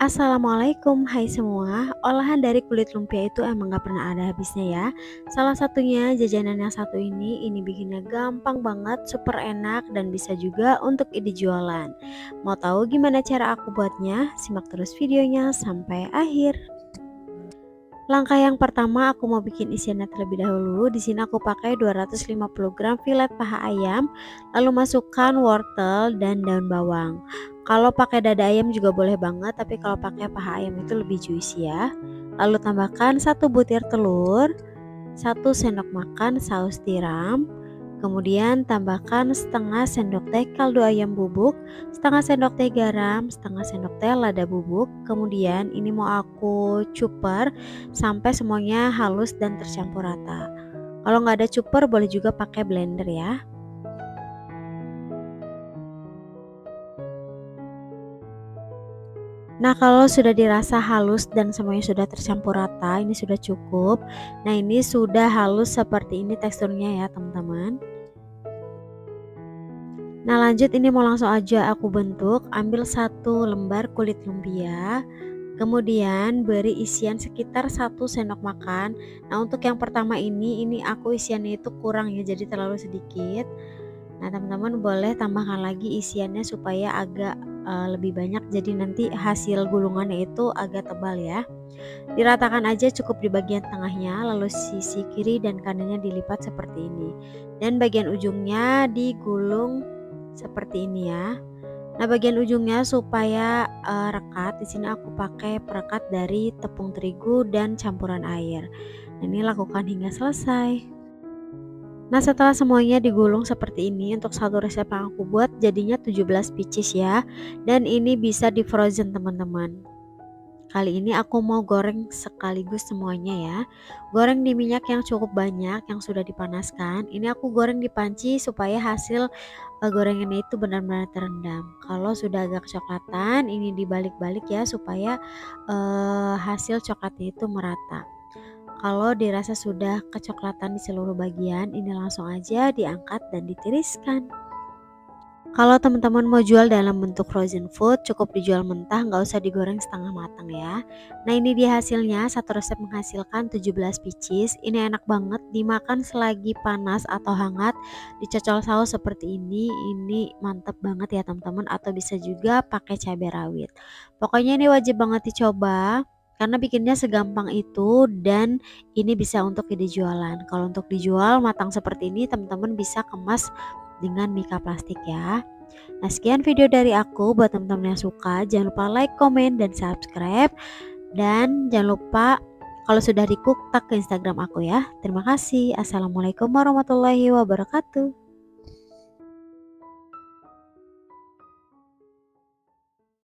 Assalamualaikum, hai semua. Olahan dari kulit lumpia itu emang gak pernah ada habisnya ya. Salah satunya jajanan yang satu ini bikinnya gampang banget, super enak dan bisa juga untuk dijualan. Mau tahu gimana cara aku buatnya? Simak terus videonya sampai akhir. Langkah yang pertama aku mau bikin isiannya terlebih dahulu. Di sini aku pakai 250 gram filet paha ayam, lalu masukkan wortel dan daun bawang. Kalau pakai dada ayam juga boleh banget, tapi kalau pakai paha ayam itu lebih juicy ya. Lalu tambahkan 1 butir telur, 1 sendok makan saus tiram, kemudian tambahkan setengah sendok teh kaldu ayam bubuk, setengah sendok teh garam, setengah sendok teh lada bubuk. Kemudian ini mau aku cuper sampai semuanya halus dan tercampur rata. Kalau nggak ada cuper boleh juga pakai blender ya. Nah, kalau sudah dirasa halus dan semuanya sudah tercampur rata, ini sudah cukup. Nah, ini sudah halus seperti ini teksturnya ya, teman-teman. Nah, lanjut ini mau langsung aja aku bentuk. Ambil 1 lembar kulit lumpia. Kemudian beri isian sekitar 1 sendok makan. Nah, untuk yang pertama ini aku isiannya itu kurang ya, jadi terlalu sedikit. Nah, teman-teman boleh tambahkan lagi isiannya supaya agak lebih banyak, jadi nanti hasil gulungannya itu agak tebal ya. Diratakan aja cukup di bagian tengahnya, lalu sisi kiri dan kanannya dilipat seperti ini. Dan bagian ujungnya digulung seperti ini ya. Nah, bagian ujungnya supaya rekat, di sini aku pakai perekat dari tepung terigu dan campuran air. Nah, ini lakukan hingga selesai. Nah, setelah semuanya digulung seperti ini, untuk satu resep yang aku buat jadinya 17 pieces ya. Dan ini bisa di frozen teman-teman. Kali ini aku mau goreng sekaligus semuanya ya. Goreng di minyak yang cukup banyak yang sudah dipanaskan. Ini aku goreng di panci supaya hasil gorengannya itu benar-benar terendam. Kalau sudah agak kecoklatan, ini dibalik-balik ya supaya hasil coklatnya itu merata. Kalau dirasa sudah kecoklatan di seluruh bagian, ini langsung aja diangkat dan ditiriskan. Kalau teman-teman mau jual dalam bentuk frozen food, cukup dijual mentah, nggak usah digoreng setengah matang ya. Nah, ini dia hasilnya, satu resep menghasilkan 17 pieces. Ini enak banget dimakan selagi panas atau hangat, dicocol saus seperti ini mantep banget ya teman-teman, atau bisa juga pakai cabai rawit. Pokoknya ini wajib banget dicoba karena bikinnya segampang itu dan ini bisa untuk dijualan. Kalau untuk dijual matang seperti ini, teman-teman bisa kemas dengan mika plastik ya. Nah, sekian video dari aku. Buat teman-teman yang suka, jangan lupa like, komen, dan subscribe. Dan jangan lupa kalau sudah di cook tag ke Instagram aku ya. Terima kasih. Assalamualaikum warahmatullahi wabarakatuh.